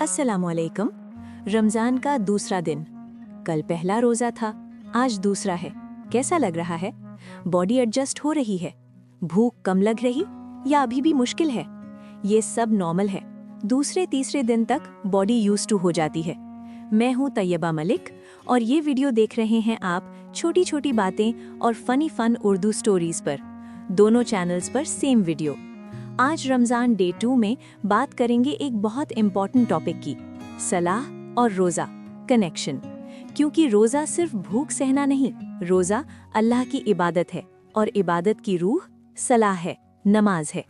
अस्सलामुअलैकुम। रमज़ान का दूसरा दिन। कल पहला रोज़ा था, आज दूसरा है। कैसा लग रहा है? बॉडी एडजस्ट हो रही है? भूख कम लग रही या अभी भी मुश्किल है? ये सब नॉर्मल है। दूसरे तीसरे दिन तक बॉडी यूज टू हो जाती है। मैं हूँ तैयबा मलिक और ये वीडियो देख रहे हैं आप छोटी छोटी बातें और फन उर्दू स्टोरीज पर। दोनों चैनल्स पर सेम वीडियो। आज रमज़ान डे 2 में बात करेंगे एक बहुत इम्पॉर्टेंट टॉपिक की, सलाह और रोज़ा कनेक्शन। क्योंकि रोज़ा सिर्फ भूख सहना नहीं, रोज़ा अल्लाह की इबादत है और इबादत की रूह सलाह है, नमाज है।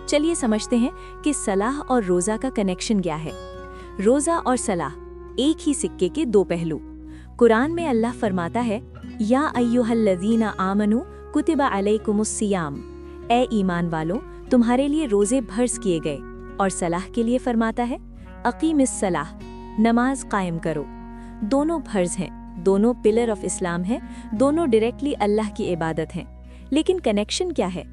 चलिए समझते हैं कि सलाह और रोज़ा का कनेक्शन क्या है। रोज़ा और सलाह एक ही सिक्के के दो पहलू। कुरान में अल्लाह फरमाता है, या अय्युहल्लज़ीना आमनू कुतिबा अलैकुमुस्सियाम, ए ईमान वालों तुम्हारे लिए रोज़े फर्ज किए गए। और सलाह के लिए फरमाता है, अकीमिस सलाह, नमाज कायम करो। दोनों फर्ज हैं, दोनों पिलर ऑफ इस्लाम हैं, दोनों डायरेक्टली अल्लाह की इबादत हैं। लेकिन कनेक्शन क्या है?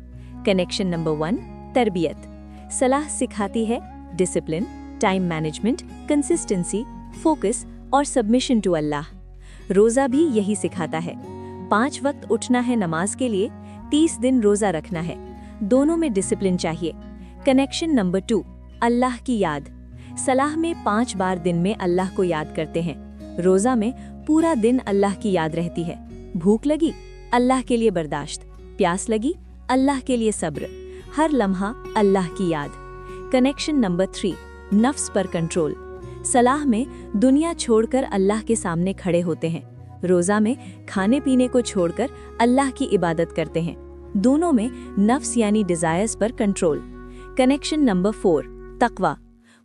कनेक्शन नंबर 1, तरबियत। सलाह सिखाती है discipline, time management, consistency, focus और सबमिशन टू अल्लाह। रोज़ा भी यही सिखाता है। 5 वक्त उठना है नमाज के लिए, 30 दिन रोज़ा रखना है। दोनों में डिसिप्लिन चाहिए। कनेक्शन नंबर 2, अल्लाह की याद। सलाह में 5 बार दिन में अल्लाह को याद करते हैं। रोज़ा में पूरा दिन अल्लाह की याद रहती है। भूख लगी, अल्लाह के लिए बर्दाश्त। प्यास लगी, अल्लाह के लिए सब्र। हर लम्हा अल्लाह की याद। कनेक्शन नंबर 3, नफ्स पर कंट्रोल। सलाह में दुनिया छोड़कर अल्लाह के सामने खड़े होते हैं। रोज़ा में खाने पीने को छोड़कर अल्लाह की इबादत करते हैं। दोनों में नफ्स यानी डिजायर्स पर कंट्रोल। कनेक्शन नंबर 4, तकवा।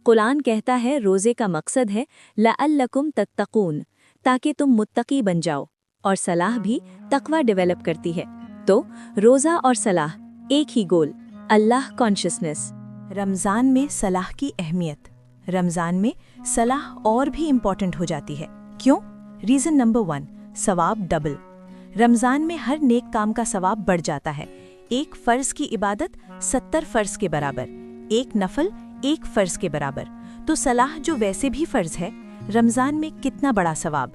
कुरान कहता है रोज़े का मकसद है लअल्लकुम तत्तकून, ताकि तुम मुत्तकी बन जाओ। और सलाह भी तकवा डेवलप करती है। तो रोज़ा और सलाह एक ही गोल, अल्लाह कॉन्शियसनेस। रमज़ान में सलाह की अहमियत। रमज़ान में सलाह और भी इम्पॉर्टेंट हो जाती है। क्यों? रीज़न नंबर 1, सवाब डबल। रमज़ान में हर नेक काम का सवाब बढ़ जाता है। एक फ़र्ज़ की इबादत 70 फ़र्ज़ के बराबर, एक नफल 1 फ़र्ज़ के बराबर। तो सलाह जो वैसे भी फ़र्ज़ है, रमज़ान में कितना बड़ा सवाब।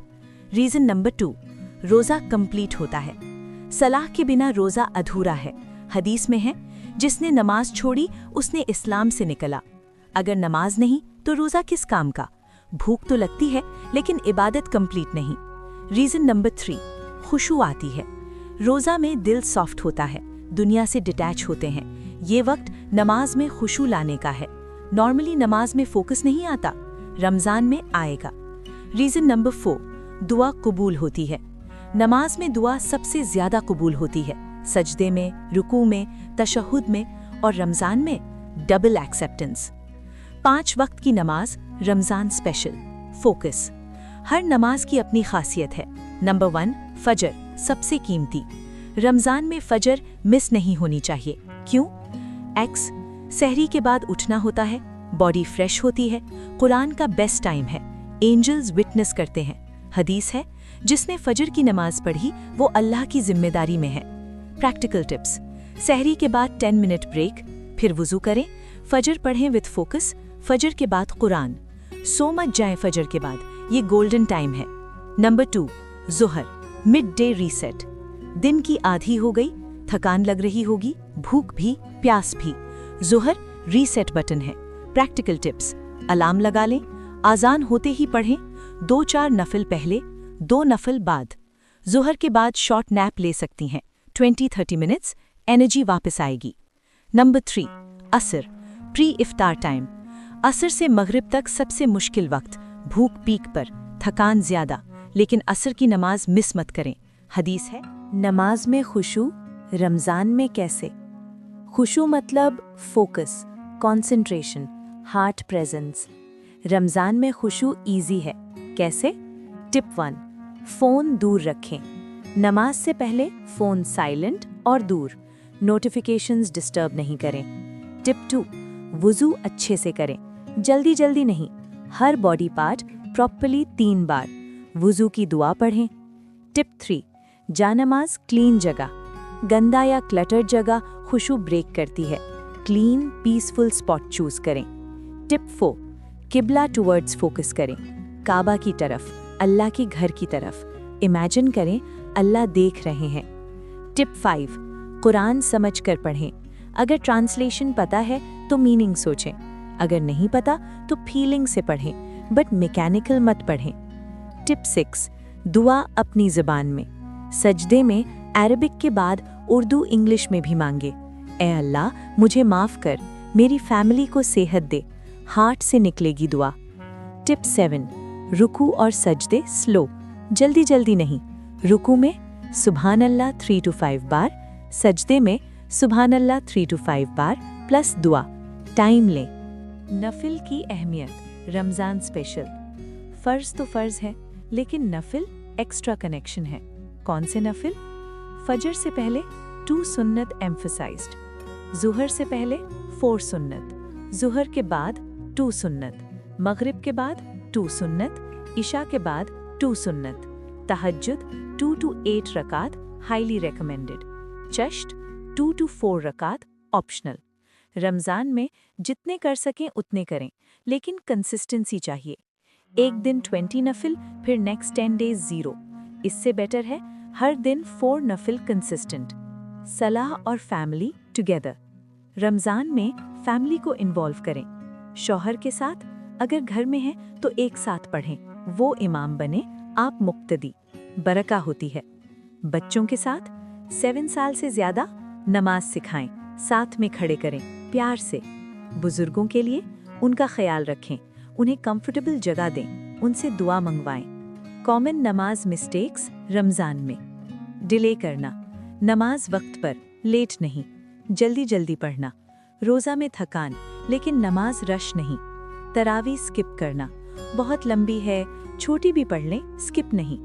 रीज़न नंबर 2, रोज़ा कंप्लीट होता है। सलाह के बिना रोज़ा अधूरा है। हदीस में है, जिसने नमाज छोड़ी उसने इस्लाम से निकला। अगर नमाज नहीं तो रोज़ा किस काम का? भूख तो लगती है लेकिन इबादत कंप्लीट नहीं। रीज़न नंबर 3, खुशू आती है। रोज़ा में दिल सॉफ्ट होता है, दुनिया से डिटैच होते हैं। ये वक्त नमाज में खुशू लाने का है। नॉर्मली नमाज में फोकस नहीं आता, रमज़ान में आएगा। रीज़न नंबर 4, दुआ कबूल होती है। नमाज में दुआ सबसे ज़्यादा कबूल होती है, सजदे में, रुकू में, तशहुद में, और रमज़ान में डबल एक्सेप्टेंस। 5 वक्त की नमाज, रमज़ान स्पेशल। फोकस। हर नमाज की अपनी खासियत है। नंबर 1, फजर सबसे कीमती। रमज़ान में फजर मिस नहीं होनी चाहिए। क्यों? एक्स सहरी के बाद उठना होता है, बॉडी फ्रेश होती है, कुरान का बेस्ट टाइम है, एंजल्स विटनेस करते हैं। हदीस है, जिसने फजर की नमाज पढ़ी वो अल्लाह की जिम्मेदारी में है। Practical tips. सहरी के बाद 10 मिनट ब्रेक, फिर वुज़ू करें, फजर पढ़ें विद फोकस। फजर के बाद कुरान। सो मत जाएं फजर के बाद, ये गोल्डन टाइम है। नंबर 2, ज़ुहर मिड डे रीसेट। दिन की आधी हो गई, थकान लग रही होगी, भूख भी, प्यास भी। ज़ुहर रीसेट बटन है। Practical tips. अलार्म लगा लें, आज़ान होते ही पढ़ें, 2-4 नफल पहले, 2 नफल बाद। ज़ुहर के बाद शॉर्ट नैप ले सकती हैं, 20-30 मिनट्स, एनर्जी वापस आएगी। नंबर 3, असर प्री इफ्तार टाइम। असर से मगरिब तक सबसे मुश्किल वक्त, भूख पीक पर, थकान ज़्यादा, लेकिन असर की नमाज मिस मत करें। हदीस है, नमाज में खुशू, रमज़ान में कैसे? खुशू मतलब focus, concentration, heart presence. Ramzan में खुशू इजी है। कैसे? टिप 1, फ़ोन दूर रखें। नमाज से पहले फ़ोन साइलेंट और दूर, नोटिफिकेशंस डिस्टर्ब नहीं करें। टिप 2, वुज़ू अच्छे से करें, जल्दी जल्दी नहीं। हर बॉडी पार्ट प्रॉपर्ली 3 बार। वुज़ू की दुआ पढ़ें। टिप 3, जानमाज क्लीन जगह। गंदा या क्लटर्ड जगह खुशू ब्रेक करती है। क्लीन पीसफुल स्पॉट चूज करें। टिप 4, किबला टुवर्ड्स फोकस करें, काबा की तरफ, अल्लाह के घर की तरफ। इमेजिन करें अल्लाह देख रहे हैं। टिप 5, कुरान समझ कर पढ़ें। अगर ट्रांसलेशन पता है तो मीनिंग सोचें, अगर नहीं पता तो फीलिंग से पढ़ें, बट मैकेनिकल मत पढ़ें। टिप 6, दुआ अपनी ज़बान में। सजदे में अरबिक के बाद उर्दू इंग्लिश में भी मांगे। ए अल्लाह मुझे माफ़ कर, मेरी फैमिली को सेहत दे। हार्ट से निकलेगी दुआ। टिप 7, रुकू और सजदे स्लो, जल्दी जल्दी नहीं। रुकू में सुभान अल्लाह 3 to 5 बार, सजदे में सुभान अल्लाह 3 to 5 बार प्लस दुआ। टाइम लें। नफिल की अहमियत। रमज़ान स्पेशल। फ़र्ज़ तो फ़र्ज़ है, लेकिन नफिल एक्स्ट्रा कनेक्शन है। कौन से नफिल? फजर से पहले 2 सुन्नत एम्फसाइज्ड, ज़ुहर से पहले 4 सुन्नत, ज़ुहर के बाद 2 सुन्नत, मगरिब के बाद 2 सुन्नत, इशा के बाद 2 सुन्नत, तहज्जुद 2 to 8 रकात हाईली रिकमेंडेड, चश्त 2 to 4 रकात ऑप्शनल। रमज़ान में जितने कर सकें उतने करें, लेकिन कंसिस्टेंसी चाहिए। एक दिन 20 नफिल, फिर नेक्स्ट 10 डेज 0। इससे बेटर है हर दिन 4 नफिल कंसिस्टेंट। सलाह और फैमिली टुगेदर। रमज़ान में फैमिली को इन्वॉल्व करें। शौहर के साथ, अगर घर में है तो एक साथ पढ़ें, वो इमाम बने, आप मुक्तदी, बरका होती है। बच्चों के साथ 7 साल से ज़्यादा नमाज सिखाएं, साथ में खड़े करें, प्यार से। बुजुर्गों के लिए उनका ख्याल रखें, उन्हें कंफर्टेबल जगह दें, उनसे दुआ मंगवाएं। कॉमन नमाज मिस्टेक्स रमज़ान में। डिले करना, नमाज वक्त पर, लेट नहीं, जल्दी जल्दी पढ़ना। रोज़ा में थकान, लेकिन नमाज रश नहीं। तरावी स्किप करना, बहुत लंबी है, छोटी भी पढ़ लें, स्किप नहीं।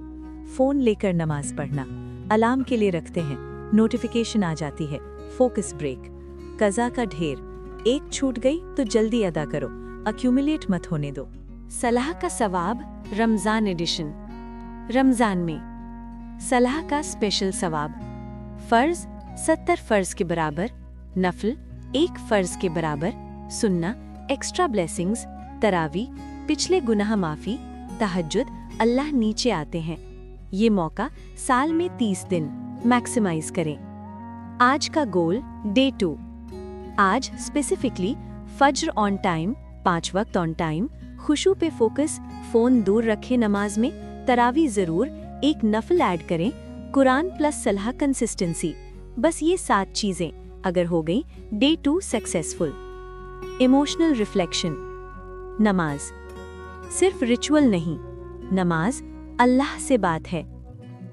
फ़ोन लेकर नमाज पढ़ना, अलार्म के लिए रखते हैं, नोटिफिकेशन आ जाती है, फोकस ब्रेक। कज़ा का ढेर, एक छूट गई तो जल्दी अदा करो, अक्यूमुलेट मत होने दो। सलाह का सवाब रमज़ान एडिशन। रमज़ान में सलाह का स्पेशल सवाब। फ़र्ज़ 70 फ़र्ज़ के बराबर, नफल 1 फ़र्ज़ के बराबर, सुन्ना एक्स्ट्रा ब्लेसिंग्स, तरावी पिछले गुनाह माफ़ी, तहज्जुद अल्लाह नीचे आते हैं। ये मौका साल में 30 दिन मैक्सिमाइज करें। आज का गोल डे 2। आज स्पेसिफिकली फज्र ऑन टाइम, 5 वक्त ऑन टाइम, खुशू पे फोकस, फ़ोन दूर रखें नमाज में, तरावी ज़रूर, एक नफल ऐड करें, कुरान प्लस सलाह कंसिस्टेंसी। बस ये 7 चीज़ें अगर हो गई, डे 2 सक्सेसफुल। Emotional reflection. नमाज सिर्फ रिचुअल नहीं, नमाज अल्लाह से बात है।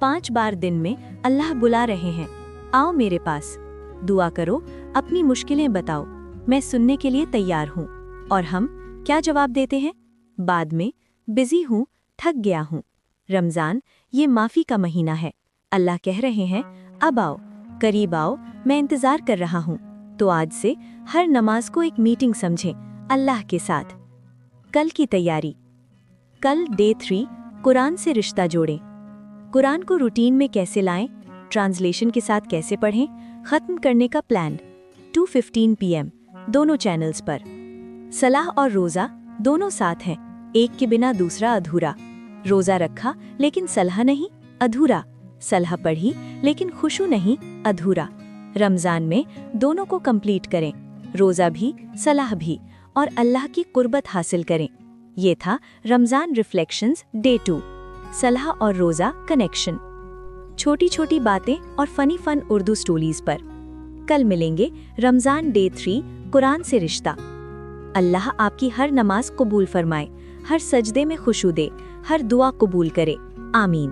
5 बार दिन में अल्लाह बुला रहे हैं, आओ मेरे पास, दुआ करो, अपनी मुश्किलें बताओ, मैं सुनने के लिए तैयार हूँ। और हम क्या जवाब देते हैं? बाद में, बिजी हूँ, थक गया हूँ। रमज़ान ये माफ़ी का महीना है। अल्लाह कह रहे हैं, अब आओ, करीब आओ, मैं इंतज़ार कर रहा हूँ। तो आज से हर नमाज को एक मीटिंग समझें अल्लाह के साथ। कल की तैयारी। कल डे 3, कुरान से रिश्ता जोड़ें। कुरान को रूटीन में कैसे लाएं, ट्रांसलेशन के साथ कैसे पढ़ें, ख़त्म करने का प्लान। 2:15 PM दोनों चैनल्स पर। सलाह और रोज़ा दोनों साथ हैं, एक के बिना दूसरा अधूरा। रोज़ा रखा लेकिन सलाह नहीं, अधूरा। सलाह पढ़ी लेकिन खुशू नहीं, अधूरा। रमज़ान में दोनों को कंप्लीट करें, रोज़ा भी, सलाह भी, और अल्लाह की कुर्बत हासिल करें। ये था रमज़ान रिफ्लेक्शंस डे 2, सलाह और रोज़ा कनेक्शन। छोटी छोटी बातें और फनी फन उर्दू स्टोरीज पर। कल मिलेंगे रमज़ान डे 3, कुरान से रिश्ता। अल्लाह आपकी हर नमाज कबूल फरमाए, हर सजदे में खुशू दे, हर दुआ कबूल करे। आमीन।